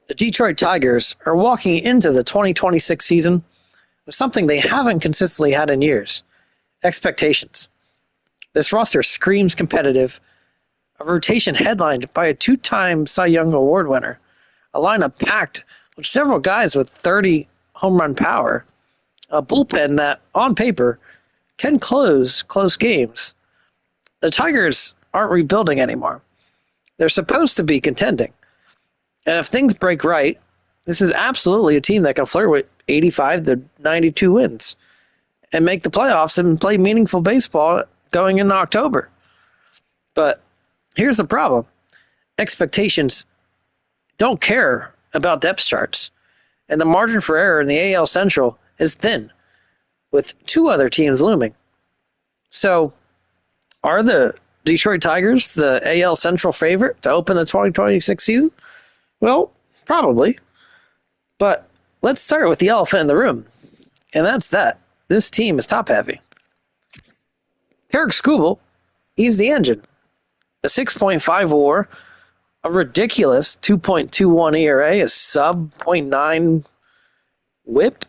The Detroit Tigers are walking into the 2026 season with something they haven't consistently had in years: expectations. This roster screams competitive, a rotation headlined by a two-time Cy Young Award winner, a lineup packed with several guys with 30 home run power, a bullpen that, on paper, can close close games. The Tigers aren't rebuilding anymore. They're supposed to be contending. And if things break right, this is absolutely a team that can flirt with 85 to 92 wins and make the playoffs and play meaningful baseball going into October. But here's the problem. Expectations don't care about depth charts, and the margin for error in the AL Central is thin, with two other teams looming. So, are the Detroit Tigers the AL Central favorite to open the 2026 season? Well, probably. But let's start with the elephant in the room, and that's that this team is top-heavy. Tarik Skubal, he's the engine. A 6.5 WAR, a ridiculous 2.21 ERA, a sub .9 WHIP,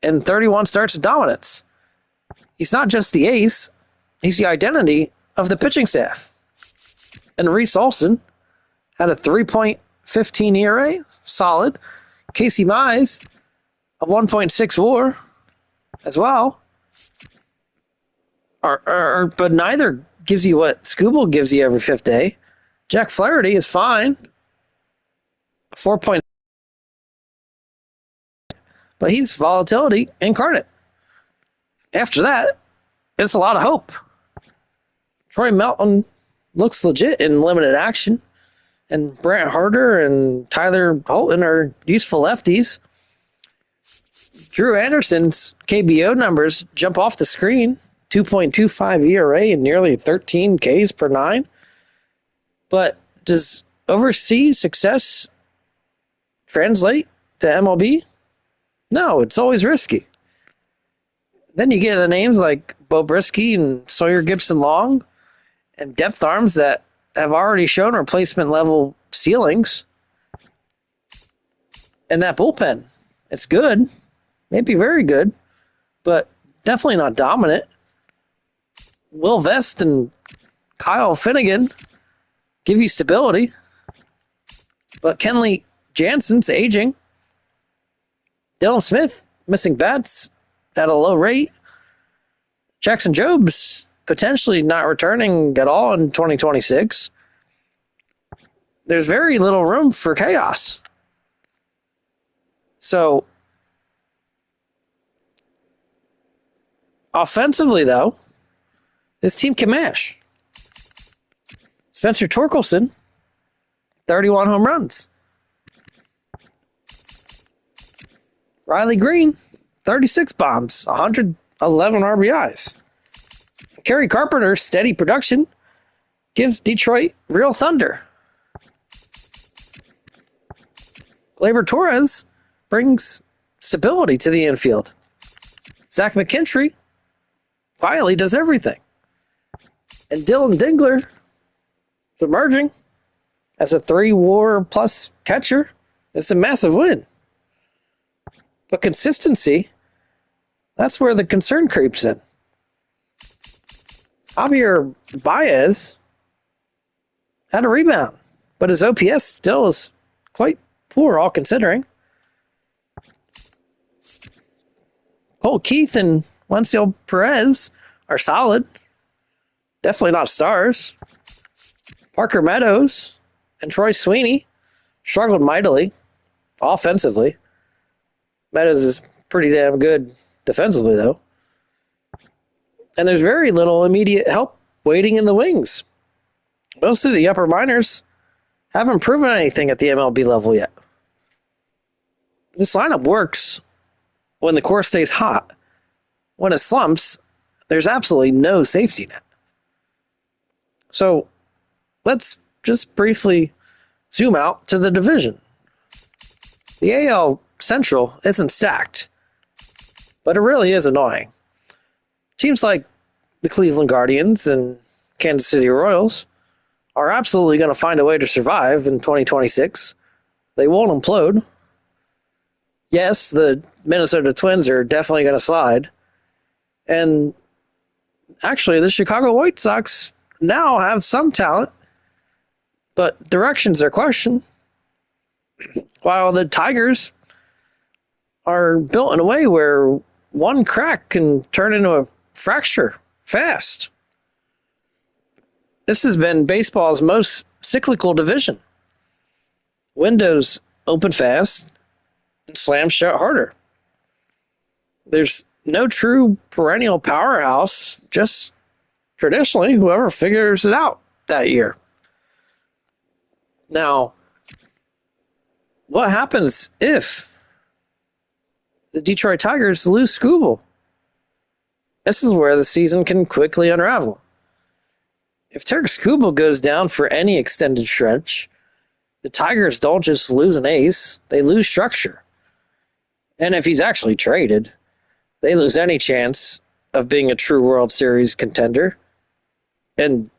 and 31 starts of dominance. He's not just the ace, he's the identity of the pitching staff. And Reese Olson had a 3.15 ERA, solid. Casey Mize, a 1.6 WAR as well. But neither gives you what Skubal gives you every fifth day. Jack Flaherty is fine. 4. But he's volatility incarnate. After that, it's a lot of hope. Troy Melton looks legit in limited action. And Brant Harder and Tyler Holton are useful lefties. Drew Anderson's KBO numbers jump off the screen. 2.25 ERA and nearly 13 Ks per nine. But does overseas success translate to MLB? No, it's always risky. Then you get the names like Bo Brisky and Sawyer Gibson-Long and depth arms that have already shown replacement level ceilings. And that bullpen, it's good, maybe very good, but definitely not dominant. Will Vest and Kyle Finnegan give you stability, but Kenley Jansen's aging. Dylan Smith missing bats at a low rate. Jackson Job's potentially not returning at all in 2026. There's very little room for chaos. So, offensively, though, this team can mash. Spencer Torkelson, 31 home runs. Riley Green, 36 bombs, 111 RBIs. Kerry Carpenter's steady production gives Detroit real thunder. Gleyber Torres brings stability to the infield. Zach McKinstry quietly does everything. And Dylan Dingler is emerging as a 3 WAR plus catcher. It's a massive win. But consistency, that's where the concern creeps in. Javier Baez had a rebound, but his OPS still is quite poor, all considering. Cole Keith and Wenceel Perez are solid. Definitely not stars. Parker Meadows and Troy Sweeney struggled mightily offensively. Meadows is pretty damn good defensively, though. And there's very little immediate help waiting in the wings. Most of the upper minors haven't proven anything at the MLB level yet. This lineup works when the core stays hot. When it slumps, there's absolutely no safety net. So let's just briefly zoom out to the division. The AL Central isn't stacked, but it really is annoying. Teams like the Cleveland Guardians and Kansas City Royals are absolutely going to find a way to survive in 2026. They won't implode. Yes, the Minnesota Twins are definitely going to slide. And actually, the Chicago White Sox now have some talent, but direction's their question. While the Tigers are built in a way where one crack can turn into a fracture fast. This has been baseball's most cyclical division. Windows open fast and slam shut harder. There's no true perennial powerhouse, just traditionally whoever figures it out that year. Now, what happens if the Detroit Tigers lose Skubal? This is where the season can quickly unravel. If Tarik Skubal goes down for any extended stretch, the Tigers don't just lose an ace, they lose structure. And if he's actually traded, they lose any chance of being a true World Series contender. And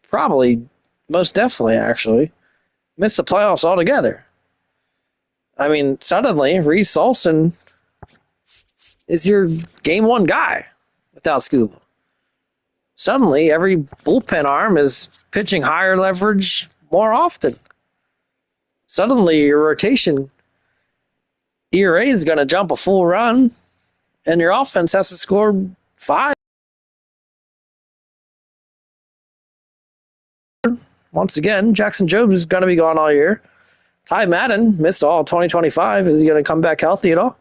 probably, most definitely actually, miss the playoffs altogether. I mean, suddenly, Reese Olson is your game one guy without Skubal. Suddenly, every bullpen arm is pitching higher leverage more often. Suddenly, your rotation ERA is going to jump a full run, and your offense has to score 5. Once again, Jackson Jobe is going to be gone all year. Ty Madden missed all 2025. Is he going to come back healthy at all?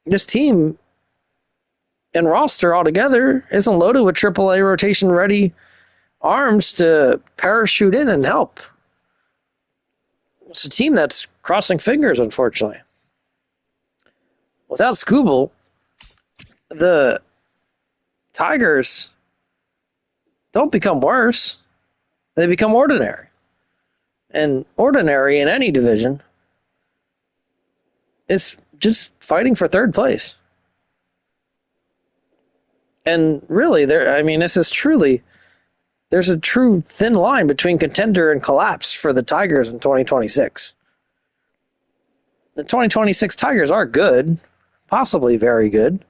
This team and roster altogether isn't loaded with AAA rotation-ready arms to parachute in and help. It's a team that's crossing fingers, unfortunately. Without Skubal, the Tigers don't become worse. They become ordinary. And ordinary in any division is just fighting for third place. And really, this is truly, there's a true thin line between contender and collapse for the Tigers in 2026. The 2026 Tigers are good, possibly very good,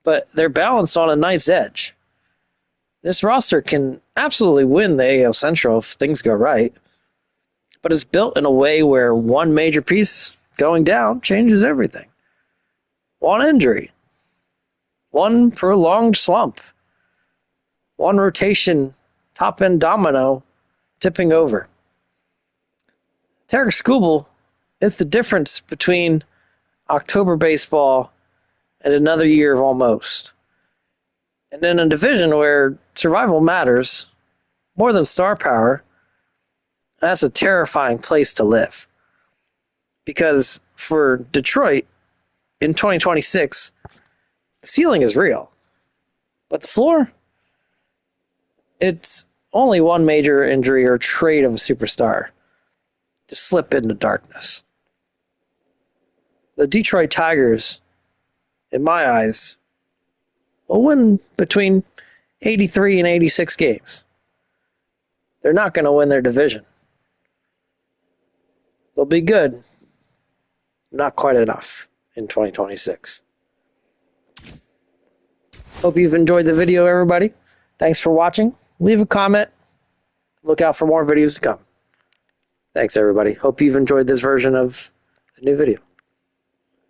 but they're balanced on a knife's edge. This roster can absolutely win the AL Central if things go right, but it's built in a way where one major piece going down changes everything. One injury, one prolonged slump, one rotation top-end domino tipping over. Tarik Skubal is the difference between October baseball and another year of almost. And in a division where survival matters more than star power, that's a terrifying place to live. Because for Detroit in 2026, the ceiling is real. But the floor, it's only one major injury or trade of a superstar to slip into darkness. The Detroit Tigers, in my eyes, will win between 83 and 86 games. They're not going to win their division. They'll be good, not quite enough in 2026. Hope you've enjoyed the video, everybody. Thanks for watching. Leave a comment. Look out for more videos to come. Thanks, everybody. Hope you've enjoyed this version of the new video.